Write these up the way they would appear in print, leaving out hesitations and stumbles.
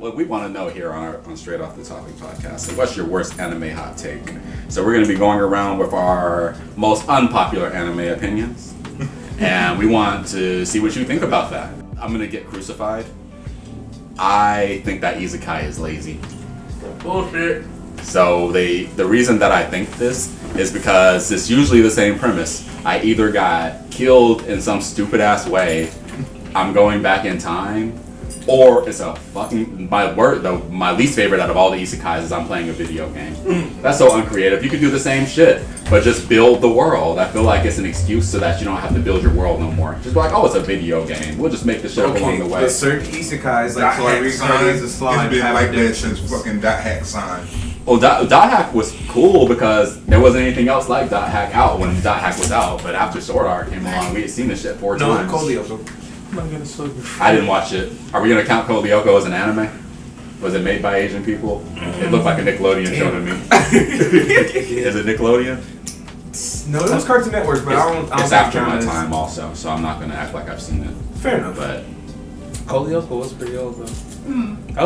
what we want to know here on Straight Off the Topic podcast. So what's your worst anime hot take? So we're going to be going around with our most unpopular anime opinions, and we want to see what you think about that. I'm going to get crucified. I think that Isekai is lazy. Bullshit. So the reason that I think this is because it's usually the same premise. I either got killed in some stupid ass way, I'm going back in time, or it's a fucking my least favorite out of all the isekais is I'm playing a video game. That's so uncreative. You could do the same shit, but just build the world. I feel like it's an excuse so that you don't have to build your world no more. Just be like, oh, it's a video game. We'll just make the shit up along the way. But certain isekais, like Solari's a slime, it's been like that since fucking Dot Hack Sign. Well, Dot Hack was cool because there wasn't anything else like Dot Hack out when Dot Hack was out. But after Sword Art came along, we had seen this shit 4 times. No, Coleopto. I didn't watch it. Are we gonna count Code Lyoko as an anime? Was it made by Asian people? It looked like a Nickelodeon show to me. Is it Nickelodeon? No, it was Cartoon Network, but I don't It's after my time also, so I'm not gonna act like I've seen it. Fair enough. But Coleopto was pretty old though.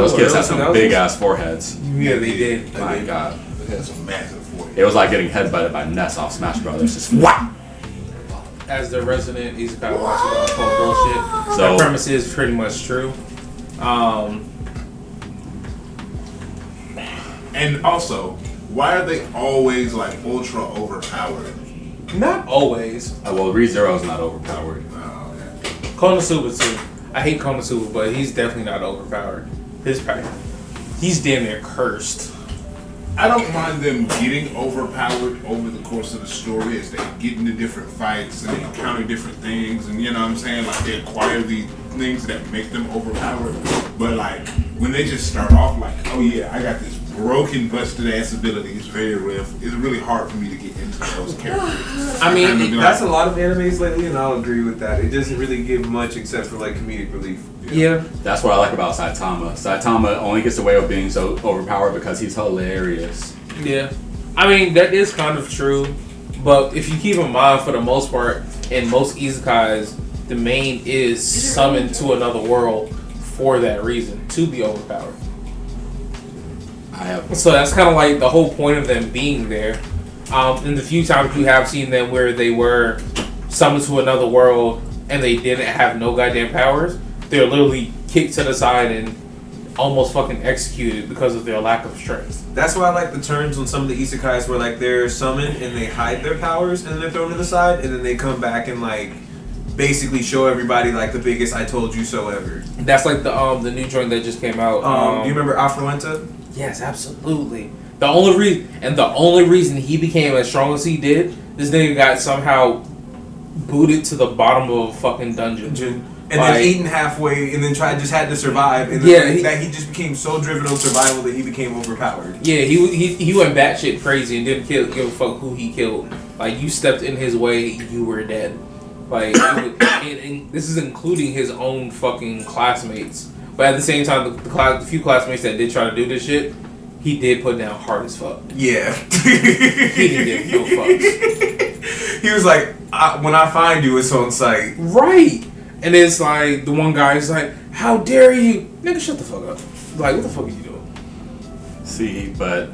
those kids have some big ass foreheads. Yeah, they did. My God. It had some massive forehead. It was like getting headbutted by Ness off Smash Brothers. Just whap! As the resident Isekai watcher, I call bullshit. So that premise is pretty much true. And also, why are they always like ultra overpowered? Not always. well, ReZero's not overpowered. Oh, yeah. Konosuba too. I hate Konosuba, but he's definitely not overpowered. He's damn near cursed. I don't mind them getting overpowered over the course of the story as they get into different fights and they encounter different things, and you know what I'm saying, like they acquire these things that make them overpowered. But like when they just start off like, oh yeah, I got this broken, busted ass ability, it's very rough. It's really hard for me to get into those characters. I mean, That's a lot of animes lately, and I'll agree with that. It doesn't really give much except for like comedic relief. yeah. That's what I like about Saitama. Saitama only gets away with being so overpowered because he's hilarious. Yeah. I mean, that is kind of true. But if you keep in mind, for the most part, in most isekais, the main is summoned to another world for that reason, to be overpowered. So that's kind of like the whole point of them being there. In the few times you have seen them where they were summoned to another world and they didn't have no goddamn powers, they're literally kicked to the side and almost fucking executed because of their lack of strength. That's why I like the turns on some of the isekais where like they're summoned and they hide their powers and then they're thrown to the side and then they come back and like basically show everybody like the biggest I told you so ever. That's like the new joint that just came out. Do you remember Afroenta? Yes, absolutely. The only reason he became as strong as he did, this nigga got somehow booted to the bottom of a fucking dungeon. And then eaten halfway, and then just had to survive. And then he just became so driven on survival that he became overpowered. Yeah, he went batshit crazy and didn't give a fuck who he killed. Like, you stepped in his way, you were dead. Like, and this is including his own fucking classmates. But at the same time, the few classmates that did try to do this shit, he did put down hard as fuck. Yeah. He didn't give no fucks. He was like, when I find you, it's on sight. Right. And it's like, the one guy is like, how dare you? Nigga, shut the fuck up. Like, what the fuck are you doing? See, but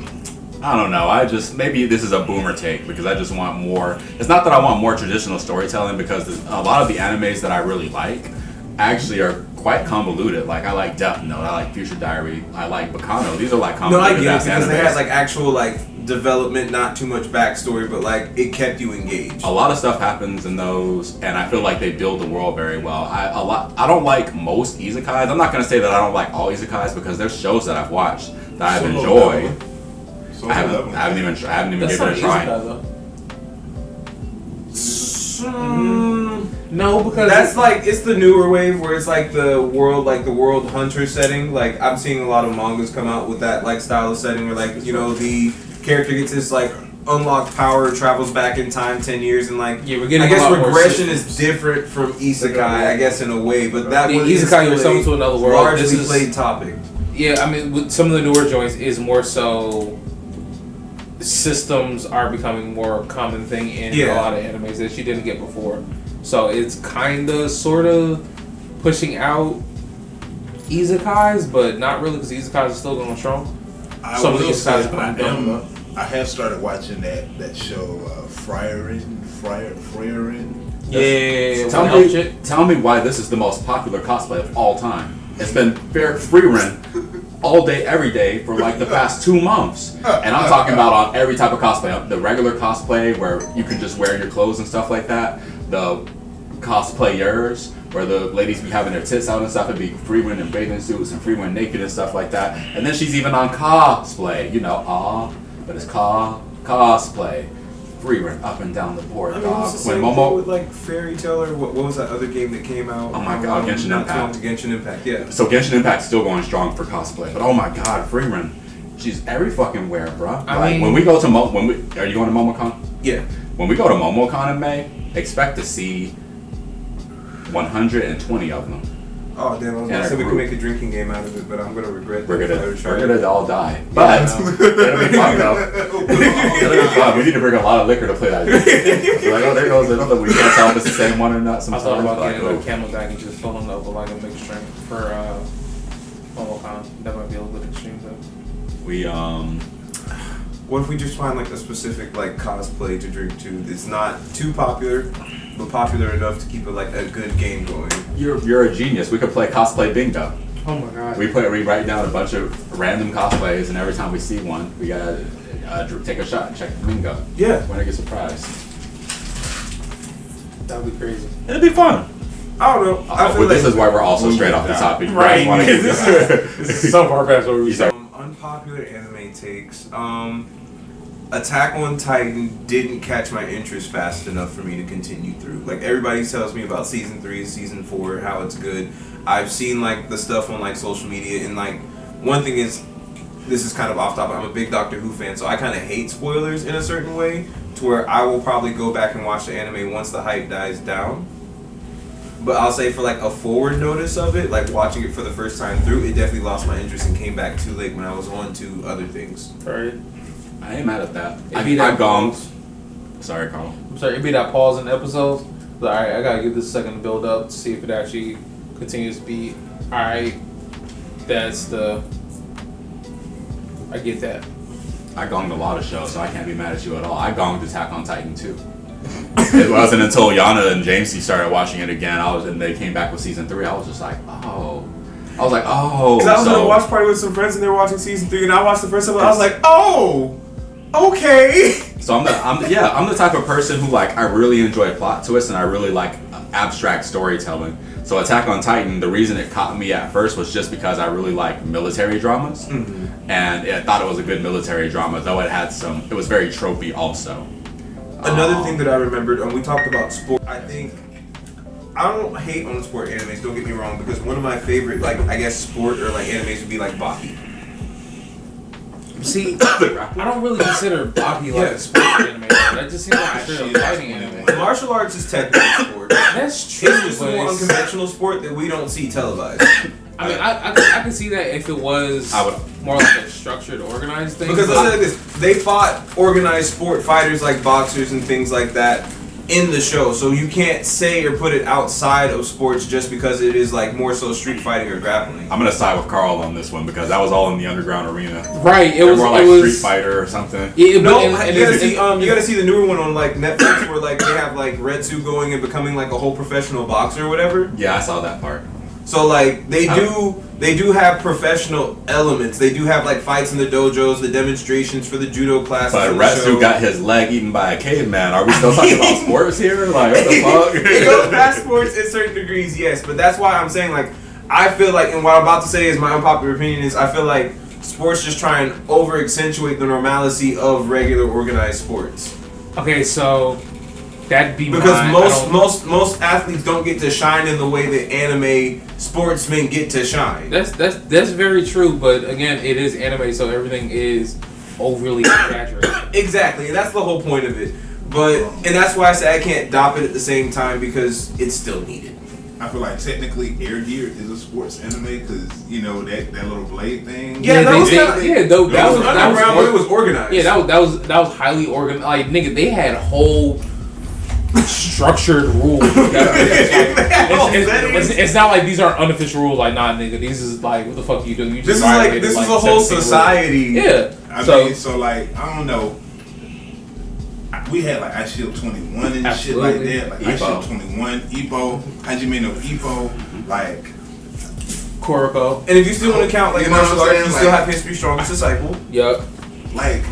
I don't know. Maybe this is a boomer take because I just want more. It's not that I want more traditional storytelling because a lot of the animes that I really like actually are quite convoluted. Like, I like Death Note, I like Future Diary, I like Bacano. These are like convoluted ass animes. Because they had like actual like development, not too much backstory, but like it kept you engaged. A lot of stuff happens in those, and I feel like they build the world very well. I don't like most isekais. I'm not gonna say that I don't like all isekais because there's shows that I've watched that I've enjoyed. I haven't even given it a try. No, because that's like it's the newer wave where it's like the world hunter setting. Like I'm seeing a lot of mangas come out with that like style of setting where like the character gets this like unlocked power, travels back in time 10 years, and like we're getting. I guess regression is different from isekai, I guess in a way, but that was isekai you're summoned to another world. Largely played topic. Yeah, I mean, with some of the newer joints is more so. Systems are becoming more common thing in a lot of animes that you didn't get before. So it's kind of, sort of pushing out isekais, but not really because isekais are still going strong. Some of the isekais are going up. I have started watching that show, Frieren. Yeah. Tell me why this is the most popular cosplay of all time. It's been free run all day, every day for like the past 2 months. And I'm talking about on every type of cosplay. The regular cosplay where you can just wear your clothes and stuff like that. The cosplayers where the ladies be having their tits out and stuff and be free run in bathing suits and free run naked and stuff like that. And then she's even on cosplay, but it's cosplay. Free run up and down the board, dog. What's the same thing with like Fairy Tail or what was that other game that came out? Oh my god, Genshin Impact. Genshin Impact, yeah. So Genshin Impact's still going strong for cosplay, but oh my god, free run. She's every fucking where, bro. When we go to are you going to MomoCon? Yeah. When we go to MomoCon in May, expect to see 120 of them. Oh damn! I was gonna say we could make a drinking game out of it, but I'm gonna regret. We're gonna all die, but it'll be fun though. It'll be fun. We need to bring a lot of liquor to play that game. Like, oh, there goes another. We can't tell if it's the same one or not. I thought about getting a Camelback and just filling up with like a mixed drink for MomoCon. That might be a little bit extreme though. What if we just find like a specific like cosplay to drink to that's not too popular, but popular enough to keep it like a good game going? You're a genius. We could play cosplay bingo. Oh my god. We write down a bunch of random cosplays, and every time we see one, we gotta take a shot and check the bingo. Yeah. Winner gets a prize. That would be crazy. It'd be fun. I don't know. I feel this is why we're also straight off the topic. Right. This is so far past what we said. Unpopular anime takes. Attack on Titan didn't catch my interest fast enough for me to continue through. Like everybody tells me about season 3, season 4, how it's good. I've seen like the stuff on like social media, and like one thing is, this is kind of off topic. I'm a big Doctor Who fan, so I kind of hate spoilers in a certain way, to where I will probably go back and watch the anime once the hype dies down. But I'll say for like a forward notice of it, like watching it for the first time through, it definitely lost my interest and came back too late when I was on to other things. Right. I ain't mad at that. It'd be that gonged. Sorry, Carl. I'm sorry, it'd be that pause in the episodes. Alright, I gotta give this a second to build up to see if it actually continues to be alright. That's the. I get that. I gonged a lot of shows, so I can't be mad at you at all. I gonged Attack on Titan too. It wasn't until Yana and Jamesy started watching it again, and they came back with season 3. I was just like, oh. I was like, oh. Because I was in a watch party with some friends and they were watching season 3, and I watched the first episode. I was like, oh, okay. So I'm the type of person who like I really enjoy plot twists and I really like abstract storytelling. So Attack on Titan, the reason it caught me at first was just because I really like military dramas, and I thought it was a good military drama, though it was very tropey also. Another thing that I remembered, we talked about sport. I don't hate on sport animes, don't get me wrong, because one of my favorite, like, I guess sport or like animes would be like Baki. See, I don't really consider Baki like a sport anime. That just seems like a straight up fighting anime. Martial arts is technically sport. That's true. It's just a more unconventional sport that we don't see televised. I mean, I could see that if it was more like a structured, organized thing. Because let's say like this, they fought organized sport fighters like boxers and things like that in the show, so you can't say or put it outside of sports just because it is like more so street fighting or grappling. I'm gonna side with Carl on this one because that was all in the underground arena. Right, it was more like Street Fighter or something. Yeah, you gotta see the newer one on like Netflix where like they have like Retsu going and becoming like a whole professional boxer or whatever. Yeah, I saw that part. So like they do have professional elements. They do have like fights in the dojos, the demonstrations for the judo classes. But Retsu got his leg eaten by a caveman. Are we still talking about sports here? Like what the fuck? It goes past sports in certain degrees, yes. But that's why I'm saying like I feel like, and what I'm about to say is my unpopular opinion is I feel like sports just try and over accentuate the normalcy of regular organized sports. Okay, so that'd be because most athletes don't get to shine in the way that anime sportsmen get to shine. That's very true, but again, it is anime, so everything is overly exaggerated. Exactly, and that's the whole point of it. And that's why I say I can't dop it at the same time because it's still needed. I feel like technically Air Gear is a sports anime because that little blade thing. Yeah, that was underground, but it was organized. Yeah, that was highly organized. Like nigga, they had whole structured rules. It's not like these are unofficial rules. Like, nah, nigga, these is like, what the fuck you doing? You just this is a whole society. Yeah. I mean, so like, I don't know. We had like Ice Shield 21 and shit like that. Like Ice Shield 21, Ippo, Hajime no Ippo, like Kuroko. And if you still want to count like martial arts, you still have History Strongest Disciple. Yup. Like,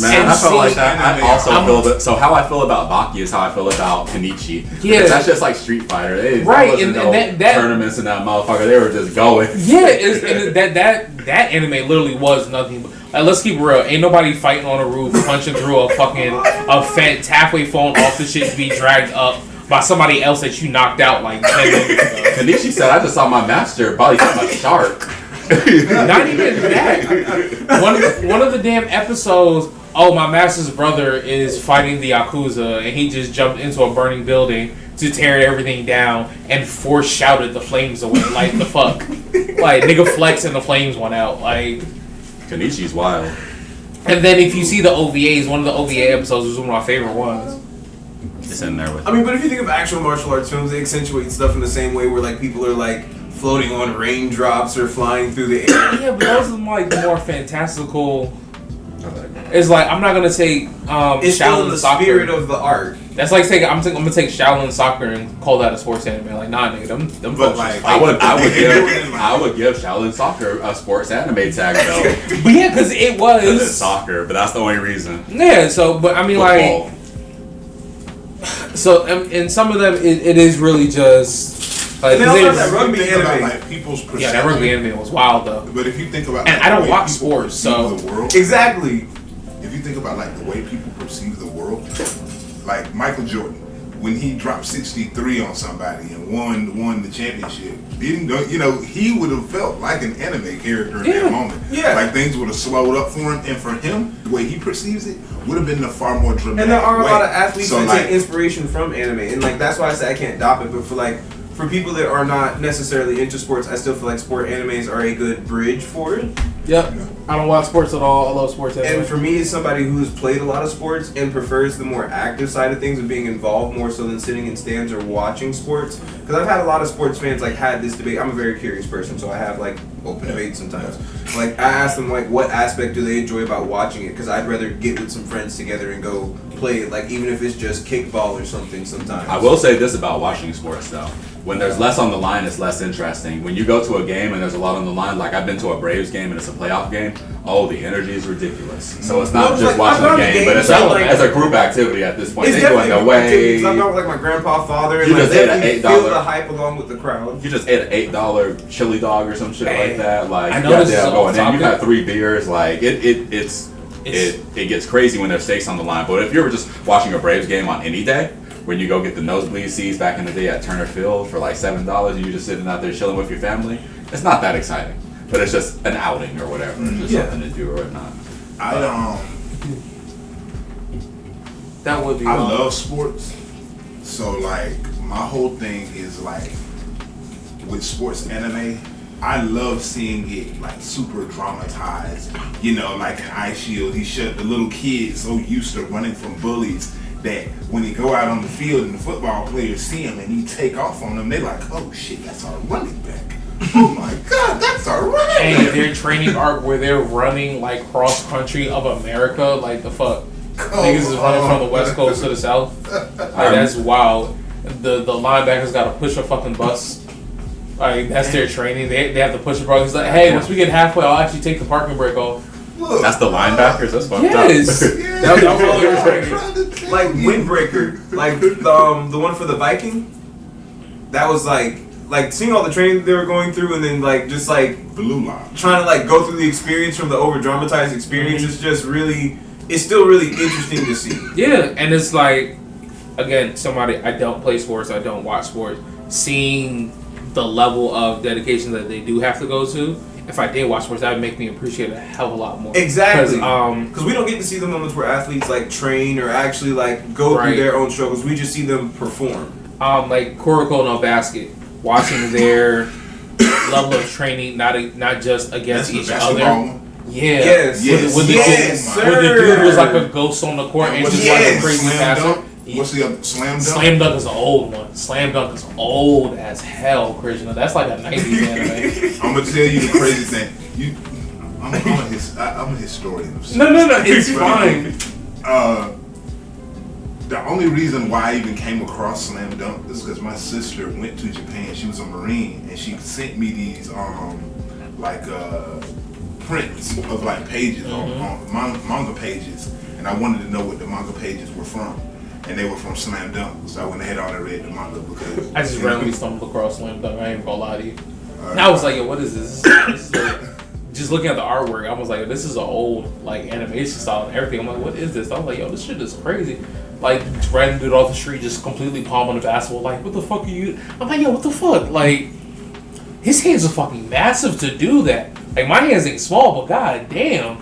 man, I feel like that. I also feel that. So how I feel about Baki is how I feel about Kenichi. Yeah, that's just like Street Fighter. Right, and that tournaments and that motherfucker, they were just going. Yeah, and that anime literally was nothing. Like, let's keep it real. Ain't nobody fighting on a roof, punching through a halfway falling off the shit to be dragged up by somebody else that you knocked out like 10 minutes ago. Kenichi said, "I just saw my master body from a shark." Not even that. One of the damn episodes. Oh, my master's brother is fighting the Yakuza, and he just jumped into a burning building to tear everything down and force shouted the flames away. Like, the fuck, like nigga flex and the flames went out. Like, Kenichi's wild. And then if you see the OVAs, one of the OVA episodes was one of my favorite ones. It's in there with. I mean, but if you think of actual martial arts films, they accentuate stuff in the same way where like people are like floating on raindrops or flying through the air. Yeah, but those are like the more fantastical. It's like I'm not gonna take it's still in the soccer. Spirit of the art. That's like saying I'm gonna take Shaolin soccer and call that a sports anime. Like, nah, nigga, them folks like, I would give Shaolin Soccer a sports anime tag though. But yeah, because it was it's soccer, but that's the only reason. Yeah, so but I mean Football. like, so and some of them it is really just. Like, and then also that rugby anime. About, like, people's perception. Yeah, that rugby anime was wild though. But if you think about, and like, I don't the way watch people sports, so the world, exactly. If you think about like the way people perceive the world, like Michael Jordan, when he dropped 63 on somebody and won the championship, he would have felt like an anime character in that moment. Yeah, like things would have slowed up for him, and for him, the way he perceives it would have been a far more dramatic. And there are a way. lot of athletes So, that like, take inspiration from anime, and like that's why I say I can't dop it. But for people that are not necessarily into sports, I still feel like sport animes are a good bridge for it. Yep. I don't watch sports at all. I love sports anime. And for me, as somebody who's played a lot of sports and prefers the more active side of things and being involved more so than sitting in stands or watching sports, because I've had a lot of sports fans like had this debate. I'm a very curious person, so I have like open debates sometimes. Like I ask them like what aspect do they enjoy about watching it, because I'd rather get with some friends together and go play it, like even if it's just kickball or something sometimes. I will say this about watching sports though. When there's less on the line, it's less interesting. When you go to a game and there's a lot on the line, like I've been to a Braves game and it's a playoff game, the energy is ridiculous. So it's not just watching the game, but it's as a group activity at this point. It's they going their way. I'm not with like my grandpa, father, and you like just ate they an feel $8. the hype along with the crowd. You just ate an $8 chili dog or some shit like that. Like I know you this is going in. You've topic. had 3 beers. Like it gets crazy when there's stakes on the line. But if you were just watching a Braves game on any day, when you go get the nosebleed seats back in the day at Turner Field for like $7, and you're just sitting out there chilling with your family, it's not that exciting. But it's just an outing or whatever. It's just something to do or whatnot. That would be. I love sports, so like my whole thing is like with sports anime. I love seeing it like super dramatized. Like in Ice Shield, he shut the little kid so used to running from bullies that when he go out on the field and the football players see him and he take off on them, they like, oh shit, that's our running back. Oh my god, that's our running back. And their training arc where they're running like cross country of America, like the fuck. Niggas is running from the west coast to the south. Like that's wild. The linebackers gotta push a fucking bus. Like that's their training. They have to push a bus. He's like, hey, once we get halfway, I'll actually take the parking brake off. Look, That's the linebackers. That's fucked Yes. up. that was all they were training. Like Windbreaker, like the one for the Viking. That was like seeing all the training they were going through, and then like just like Blue Line trying to like go through the experience from the over dramatized experience is just really. It's still really interesting to see. Yeah, and it's like, again, I don't play sports, I don't watch sports. Seeing the level of dedication that they do have to go to. If I did watch sports, that would make me appreciate it a hell of a lot more. Exactly. Because we don't get to see the moments where athletes like train or actually like go through their own struggles. We just see them perform. Like Kuroko no Basket, watching their level of training, not just against each other. Yeah. Yes. Where the dude was like a ghost on the court and just like a crazy passer. What's the other? Slam Dunk? Slam Dunk is an old one. Slam Dunk is old as hell, Krishna. That's like a 90s anime. I'm gonna tell you the crazy thing. I'm a historian of No, it's fine. The only reason why I even came across Slam Dunk is because my sister went to Japan. She was a Marine, and she sent me these prints of like pages on manga pages, and I wanted to know what the manga pages were from, and they were from Slam Dunk. So I went ahead and read the manga because I just randomly stumbled across Slam Dunk. I ain't even gonna lie to you. And I was like, yo, what is this? This is like, just looking at the artwork, I was like, this is an old like animation style and everything. I'm like, what is this? I was like, yo, this shit is crazy. Like, ran dude off the street, just completely palming the basketball. Like, what the fuck are you? I'm like, yo, what the fuck? Like, his hands are fucking massive to do that. Like, my hands ain't small, but god damn.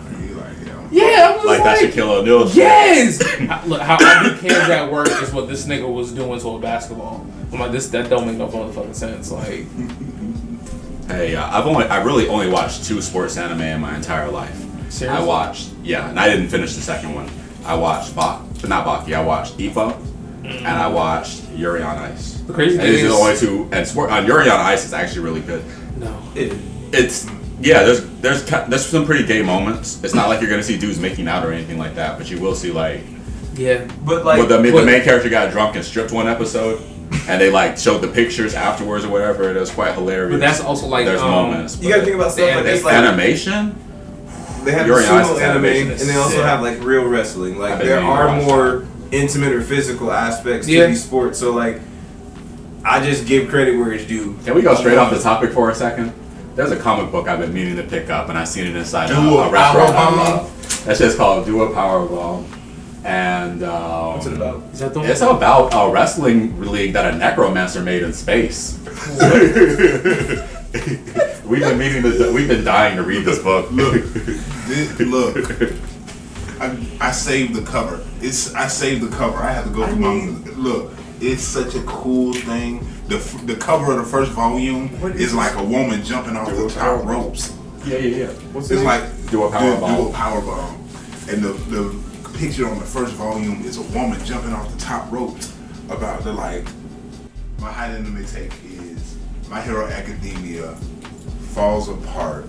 Yeah, I'm just like that Shaquille O'Neal shit. Yes! Look, how I do hands at work is what this nigga was doing to a basketball. I'm like, that don't make no motherfucking sense. Like, Hey, I really only watched 2 sports anime in my entire life. Seriously? I watched, and I didn't finish the second one. I watched not Baki. I watched Ipo, and I watched Yuri on Ice. the crazy And thing these are is, the only 2. And Yuri on Ice is actually really good. no. There's some pretty gay moments. It's not like you're gonna see dudes making out or anything like that, but you will see like, Yeah. But like, the main character got drunk and stripped one episode, and they like showed the pictures afterwards or whatever. And it was quite hilarious. But that's also like, There's moments. you gotta think about stuff like this. Like, Animation. they have Yuri the on Ice sumo is anime, animation and is they also sick. have like real wrestling. Like I've been there meaning to are watch more intimate or physical aspects to Yeah. these sports. So like, I just give credit where it's due. Can we go straight off the topic for a second? There's a comic book I've been meaning to pick up, and I seen it inside a restaurant I love. That shit's called Do a Powerbomb. And What's it about? is that the one? it's about a wrestling league that a necromancer made in space. We've been dying to read this book. Look, I saved the cover. I saved the cover. I had to go through my look. It's such a cool thing. The cover of the first volume is like a woman jumping off the top ropes. Yeah. What's It's like Do a Powerbomb. Do a Powerbomb. And the picture on the first volume is a woman jumping off the top ropes. About the like, my high anime take is My Hero Academia falls apart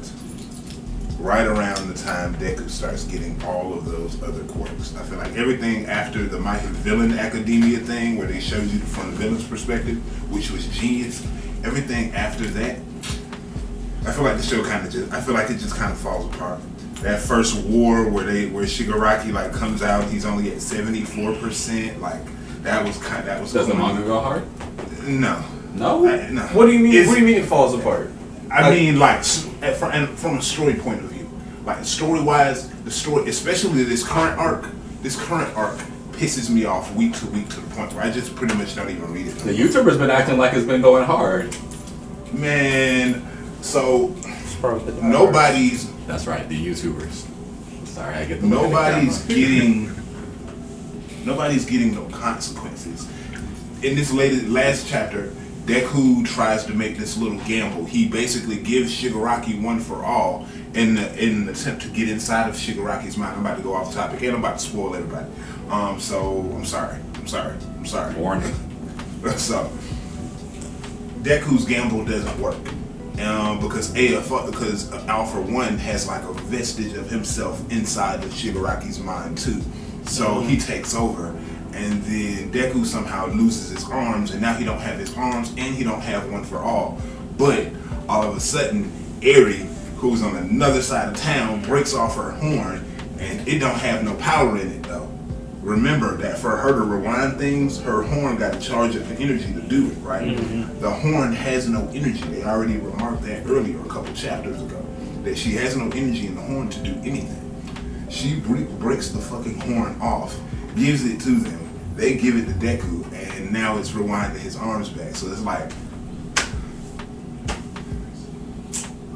right around the time Deku starts getting all of those other quirks. I feel like everything after the My Villain Academia thing, where they showed you from the villain's perspective, which was genius. Everything after that, I feel like the show kind of I feel like it just kind of falls apart. That first war where Shigaraki like comes out, he's only at 74%. Like that was Does the manga go hard? No. No. No. What do you mean? What do you mean it falls apart? I mean, like, from a story point of view, like story-wise, the story, especially this current arc pisses me off week to week to the point where I just pretty much don't even read it. The YouTuber's been acting like it's been going hard. Man, so It's probably the nobody's That's right, the YouTubers. Sorry, I get the nobody's getting no consequences. In this last chapter, Deku tries to make this little gamble. He basically gives Shigaraki one for all in an attempt to get inside of Shigaraki's mind. I'm about to go off topic and I'm about to spoil everybody. So I'm sorry. Warning. So Deku's gamble doesn't work. Because Alpha 1 has like a vestige of himself inside of Shigaraki's mind too. So he takes over. And then Deku somehow loses his arms, and now he don't have his arms, and he don't have one for all. But all of a sudden, Eri, who's on another side of town, breaks off her horn, and it don't have no power in it though. Remember that for her to rewind things, her horn got to charge up the energy to do it, right? Mm-hmm. The horn has no energy. They already remarked that earlier, a couple chapters ago, that she has no energy in the horn to do anything. She breaks the fucking horn off, gives it to them. They give it to Deku, and now it's rewinded his arms back. So it's like,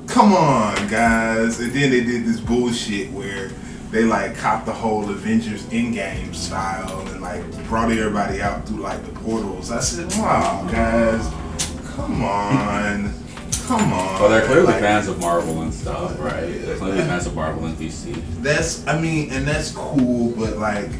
come on, guys. And then they did this bullshit where they like copped the whole Avengers Endgame style and like brought everybody out through like the portals. I said, wow, guys, come on. Well, they're clearly fans of Marvel and stuff, right? They're clearly fans of Marvel and DC. That's cool, but like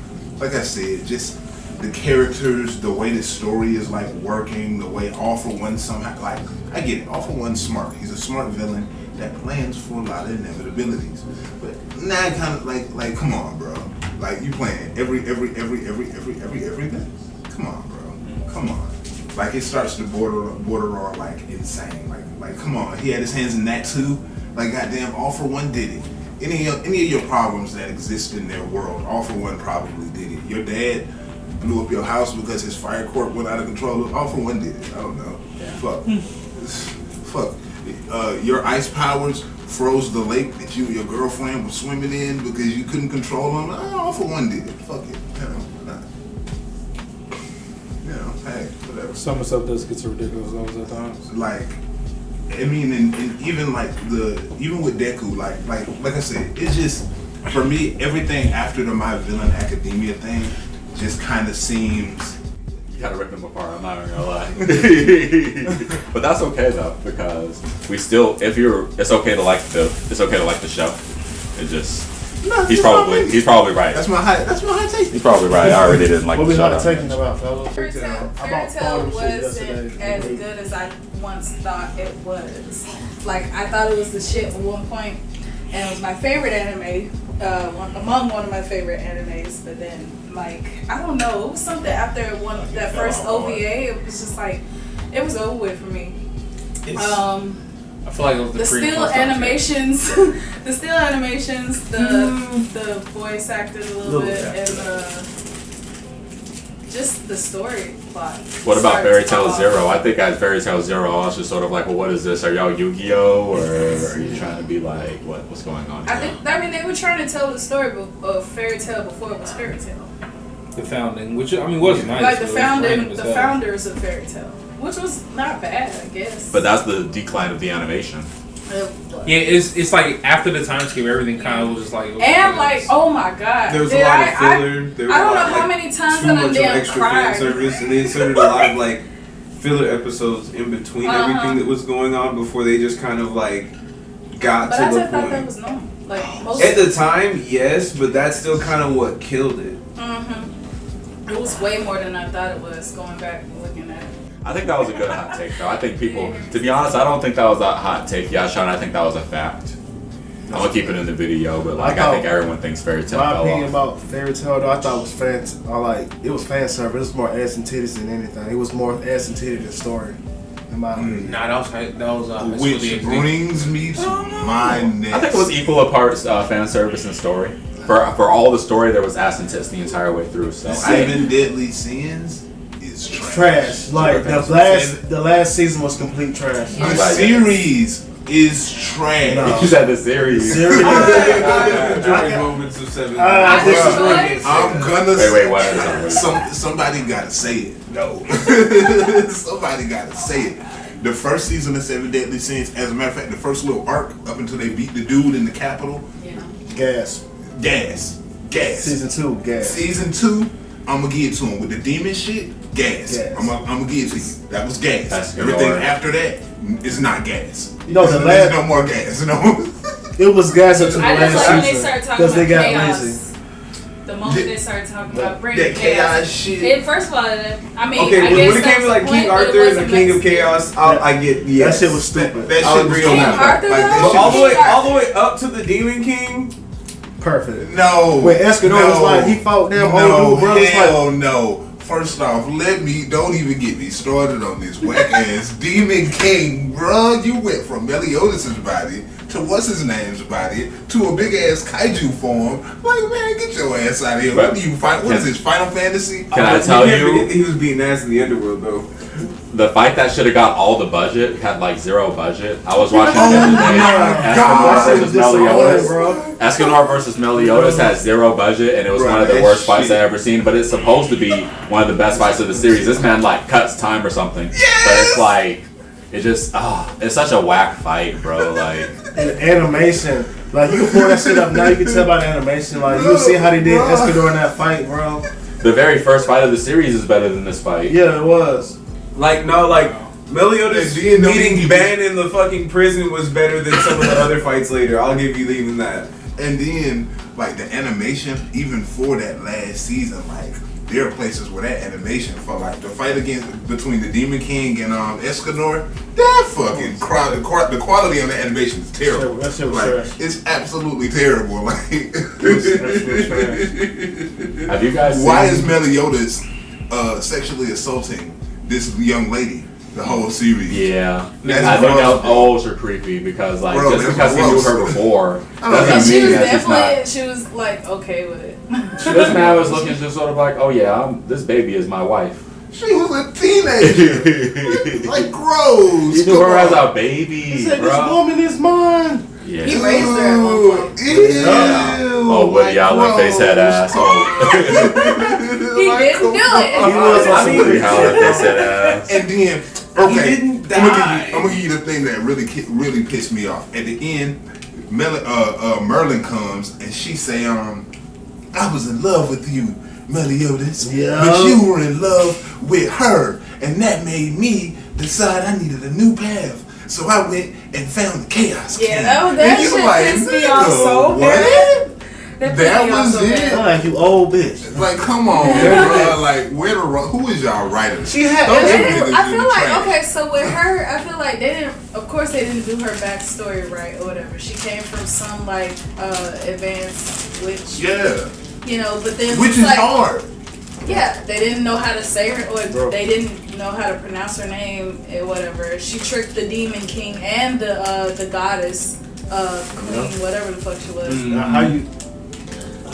I said, just the characters, the way the story is like working, the way All For One somehow, like, I get it, All For One's smart. He's a smart villain that plans for a lot of inevitabilities. But now kind of like, come on, bro. Like, you playing everything. Come on, bro. Come on. Like, it starts to border on like insane. Like, come on. He had his hands in that too. Like, goddamn, All For One did it. Any of your problems that exist in their world, All For One probably did it. Your dad blew up your house because his fire court went out of control. All For One did it. I don't know. Yeah. Fuck. Your ice powers froze the lake that you and your girlfriend were swimming in because you couldn't control them. All For One did it. Fuck it. Hey, whatever. Some stuff does get so ridiculous at times. Like, I mean, and even like even with Deku, like I said, it's just, for me, everything after the My Villain Academia thing just kind of seems. You gotta rip them apart. I'm not even gonna lie. But that's okay though, because we still, it's okay to like the show. It just. He's probably right. That's my high take. He's probably right. I already didn't like What the we show. not taking about, fellas? Fairy Tail wasn't as good as I once thought it was. Like, I thought it was the shit at one point, and it was my favorite anime, among one of my favorite animes. But then, like, I don't know, it was something after that first OVA. It was just like, it was over with for me. I feel like it was the still animations, the voice acted a little bit, and just the story plot. What about Fairy Tail Zero? I think at Fairy Tail Zero, I was just sort of like, well, what is this? Are y'all Yu-Gi-Oh? Or are you trying to be like, what's going on here? I mean, they were trying to tell the story of Fairy Tail before it was Fairy Tail. The founding, which I mean was nice. Like the founders of Fairy Tail, which was not bad, I guess. But that's the decline of the animation. Yeah, it's like after the time skip, everything kind of was just like. And like, oh my god, there was a lot of filler. I don't know how many times that I damn cried. Service, and they inserted a lot of like filler episodes in between everything that was going on before they just kind of like got to the point. But I thought that was normal. Like at the time, yes, but that's still kind of what killed it. It was way more than I thought it was. Going back and looking at it. I think that was a good hot take, though. I think people, to be honest, I don't think that was a hot take, Yashawn. I think that was a fact. I'm gonna keep it in the video, but like I think everyone thinks Fairy Tail My fell opinion off. about Fairy Tail, though, I thought it was it was fan service. It was more ass and titties than anything. It was more ass and titties than story, in my opinion. Nah, that was Which brings me to my next. I think it was equal parts fan service and story. For all the story, there was ass and tits the entire way through. So The 7 Deadly Sins is Trash. Like the last season was complete trash. The series is trash. No. You said the series. Moments of 7. I'm gonna Wait, what is it? Somebody gotta say it. No. Somebody gotta say it. The first season of 7 Deadly Sins, as a matter of fact, the first little arc up until they beat the dude in the Capitol. Yeah. Gas. Season 2, gas. Season 2, I'm gonna give it to him with the demon shit. Gas. I'm gonna give it to you. That was gas. That's Everything good. after that is not gas. No, There's no more gas. No. It was gas until the I just like when they last started season talking because they about got chaos. lazy. The moment they started talking about bringing That chaos shit. And first of all, I mean, Okay, I when guess it came to like King Arthur and the King of Chaos, I get That shit was stupid. That I'll shit agree was on King that. Arthur, Like, that though? shit But all the way up to the Demon King. Perfect. No. When Escanor was like, he fought them old brothers. Hell no. First off, don't even get me started on this whack ass Demon King, bruh. You went from Meliodas' body to what's his name's body to a big ass kaiju form. Like, man, get your ass out of here. What do you fight? What is this, Final Fantasy? Can I tell you? He was beating ass in the underworld though. The fight that should have got all the budget had like zero budget. I was watching the other day. Escanor versus Meliodas. Escanor versus Meliodas had zero budget, and it was one of the worst fights I've ever seen. But it's supposed to be one of the best fights of the series. This man like cuts time or something. Yes! But it's like, it just, it's such a whack fight, bro. Like, And animation, like you can pull that shit up now. You can tell by the animation, like you can see how they did Escanor in that fight, bro. the very first fight of the series is better than this fight. Yeah, it was. Meliodas meeting Ban in the fucking prison was better than some of the other fights later. I'll give you even that. And then, like, the animation, even for that last season, like, there are places where that animation for like the fight between the Demon King and Escanor, that fucking the quality on the animation is terrible. That shit was like, trash. it's absolutely terrible. Like, Have you guys seen? why is Meliodas sexually assaulting this young lady the whole series? Yeah, That's I think gross, that ultra creepy because like Bro, just that's because he knew gross. her before And doesn't she mean was that she's not. definitely, she was like okay with it. This man was looking just sort of like, oh yeah, this baby is my wife. She was a teenager. Like gross. He knew her as Come a baby, He said, bro. this woman is mine. Yeah. He raised her at one point. Ew. Oh, Woody Allen face head ass. Oh. He didn't do it. He was on some Woody Allen face head ass. And then, okay, He didn't I'm die. gonna give you the thing that really pissed me off. At the end, Merlin comes and she say, I was in love with you, Meliodas, Yeah. but you were in love with her, and that made me decide I needed a new path. So I went and found the Chaos King. Yeah, that And you shit like, pissed me nigga, off so what? bad. That pissed That me off was so it. bad. Like, you old bitch. Like, come on, bro. Like, who is y'all writers? She had. Those And they niggas didn't, I in feel the like trash. okay, so with her, I feel like they didn't. Of course, they didn't do her backstory right or whatever. She came from some like advanced witch, Yeah, you know. But then which it's is like, hard. yeah, they didn't know how to say her or Bro. they didn't know how to pronounce her name or whatever. She tricked the Demon King and the goddess queen, whatever the fuck she was. Now, how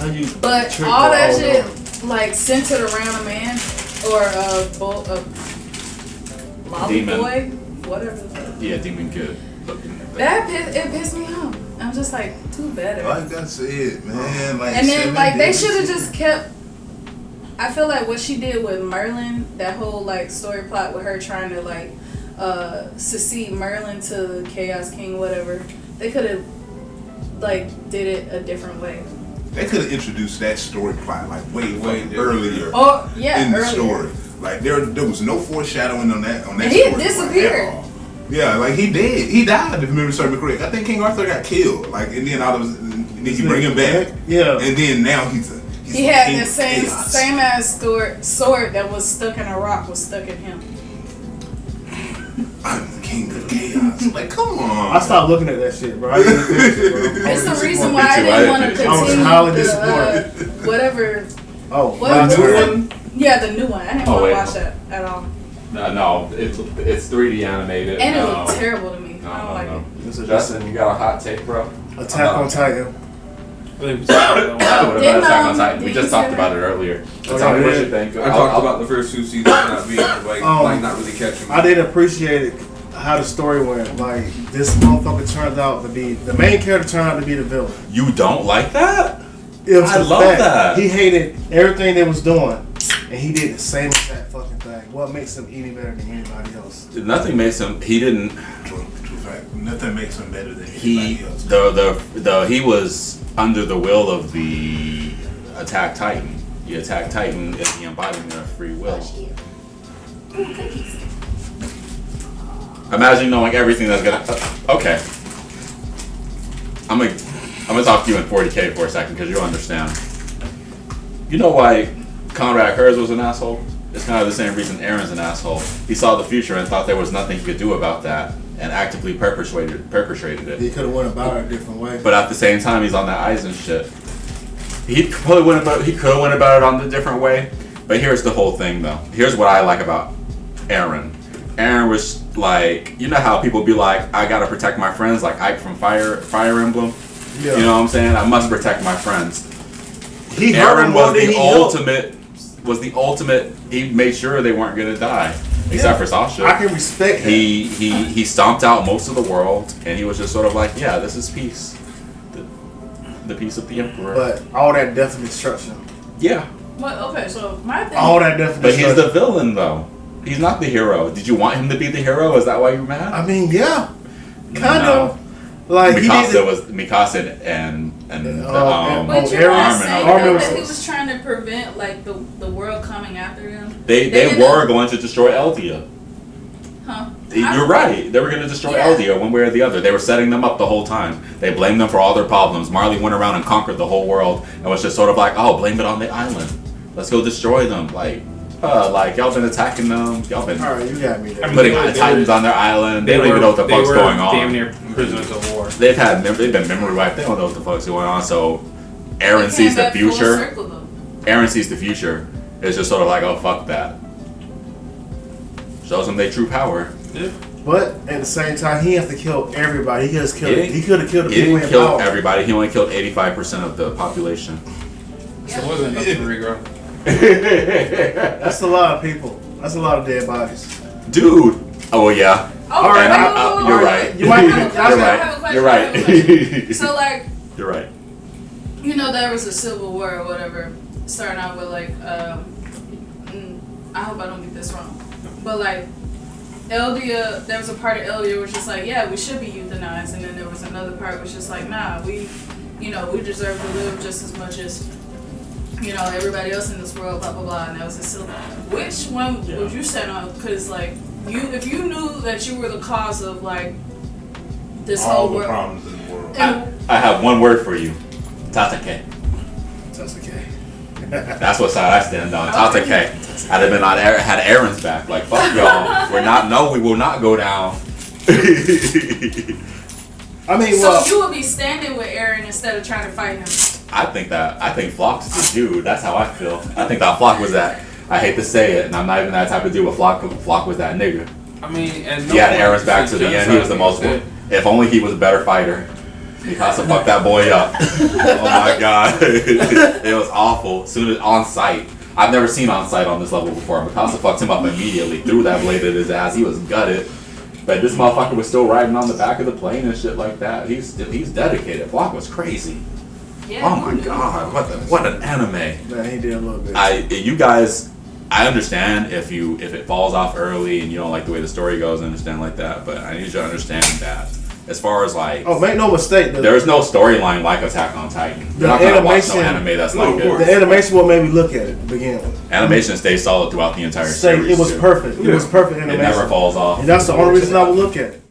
you But trick all her that all shit over? like centered around a man or a lobby Demon. boy, whatever the fuck. Yeah, Demon Kid. It pissed me off. I'm just like, too better. Like I said, man. Like, And then 7 like they days. should have just kept. I feel like what she did with Merlin, that whole like story plot with her trying to like succeed Merlin to the Chaos King, whatever. They could have like did it a different way. They could have introduced that story plot like way different. earlier Oh yeah, in the earlier. story. Like there was no foreshadowing on that. And he story plot disappeared. at all. Yeah, like he did. He died. If memory serves me correct, I think King Arthur got killed. Like and then all of us, then he bring him back. Yeah. And then now he's He the had king the of same chaos. sword that was stuck in a rock was stuck in him. I'm the king of chaos. Like come on. I stopped looking at that shit, bro. I didn't finish it, bro. It's the I reason Me why I too. I didn't want to didn't I was continue highly the disappointed. whatever. Oh, What my was New it? one? Yeah, the new one. I didn't Oh, want wait. to watch that at all, No, it's 3D animated. and it No. looked terrible to me. I don't like it. It's a Justin, you got a hot take, bro? Attack on Titan. What about Didn't, Attack on Titan? We did just you talked say about that? it earlier. So Oh, tell me yeah, what yeah. you think. I talked about the first 2 seasons not being like not really catching me. I did appreciate it, how the story went. Like, this motherfucker turned out to be, the main character turned out to be the villain. You don't like that? It was I the love fact that. He hated everything they was doing, and he did the same exact fucking thing. What makes him any better than anybody else? Nothing makes him. He didn't. True fact. Nothing makes him better than He anybody else. he was under the will of the Attack Titan. The Attack Titan is the embodiment of free will. Imagine knowing everything that's gonna. Okay. I'm gonna talk to you in 40K for a second because you'll understand. You know why Conrad Kurz was an asshole? It's kind of the same reason Aaron's an asshole. He saw the future and thought there was nothing he could do about that, and actively perpetrated it. He could have went about it a different way. But at the same time, he's on that Eisen shit. He could have went about it on a different way. But here's the whole thing, though. Here's what I like about Aaron. Aaron was like, you know how people be like, I gotta protect my friends, like Ike from Fire Emblem. Yeah. You know what I'm saying? I must protect my friends. He hurt Aaron him more was than the he helped. ultimate. He made sure they weren't gonna die, except for Sasha. I can respect him. He stomped out most of the world, and he was just sort of like, yeah, this is peace, the peace of the Emperor. But all that death and destruction. Yeah, Well, okay, so my thing. All that death and but he's destruction. the villain though. He's not the hero. Did you want him to be the hero? Is that why you're mad? I mean, yeah. Kind No. of. Like, he Mikasa did was Mikasa and and- But Oh, you're Aaron- not Armin saying Armin though was- that he was trying to prevent like the world coming after them, they ended were up- going to destroy Eldia. huh? You're right. They were going to destroy Yeah. Eldia one way or the other. They were setting them up the whole time. They blamed them for all their problems. Marley went around and conquered the whole world and was just sort of like, oh, blame it on the island. let's go destroy them. Like y'all been attacking them. Y'all been All right, you got me there. putting Titans on their island. They don't even know what the fuck's going on. Damn near prisoners of war. They've been memory wiped. They don't know what the fuck's going on. So Aaron They sees came the back full future. circle, though. Aaron sees the future. It's just sort of like, oh fuck that. Shows them their true power. Yeah. But at the same time, he has to kill everybody. He could have killed the He people didn't in kill power. everybody. He only killed 85% of the population. So it wasn't enough to regrow. That's a lot of people. That's a lot of dead bodies. Dude. Oh well, yeah. Oh, All right, You're right. You might be. You're right. So like, You're right. you know, there was a civil war or whatever, starting out with like, I hope I don't get this wrong, but like, Eldia, there was a part of Eldia which was like, yeah, we should be euthanized, and then there was another part which is like, nah, we deserve to live just as much as, you know, everybody else in this world, blah blah blah. And that was a civil. Which one would you stand on? Because like, if you knew that you were the cause of like this All whole the world, problems in the world. I have one word for you. Tatake. That's okay. That's what side I stand on. Tatake. I'd have been had Aaron's back. Like fuck y'all. We will not go down. I mean, so well, you would be standing with Aaron instead of trying to fight him. I think Flock is the dude. That's how I feel. I think that Flock was that. I hate to say it, and I'm not even that type of dude, but Flock was that nigga. I mean, and He had Aaron's back to the end. He was the most. If only he was a better fighter. Mikasa fucked that boy up. Oh my god. It was awful. Soon as on sight. I've never seen on sight on this level before. Mikasa fucked him up immediately. Threw that blade at his ass. He was gutted. But this motherfucker was still riding on the back of the plane and shit like that. He's dedicated. Flock was crazy. Yeah, Oh my god. What an anime. man, he did a little bit. You guys, I understand if it falls off early and you don't like the way the story goes, I understand like that. But I need you to understand that as far as like, Oh, make no mistake. there's no storyline like Attack on Titan. The You're not gonna watch no animation- anime that's No, like of this. course. The animation what made me look at it to begin with. Animation stays solid throughout the entire series. It was too. perfect. It was perfect It animation. never falls off. And that's the only reason I would look at it.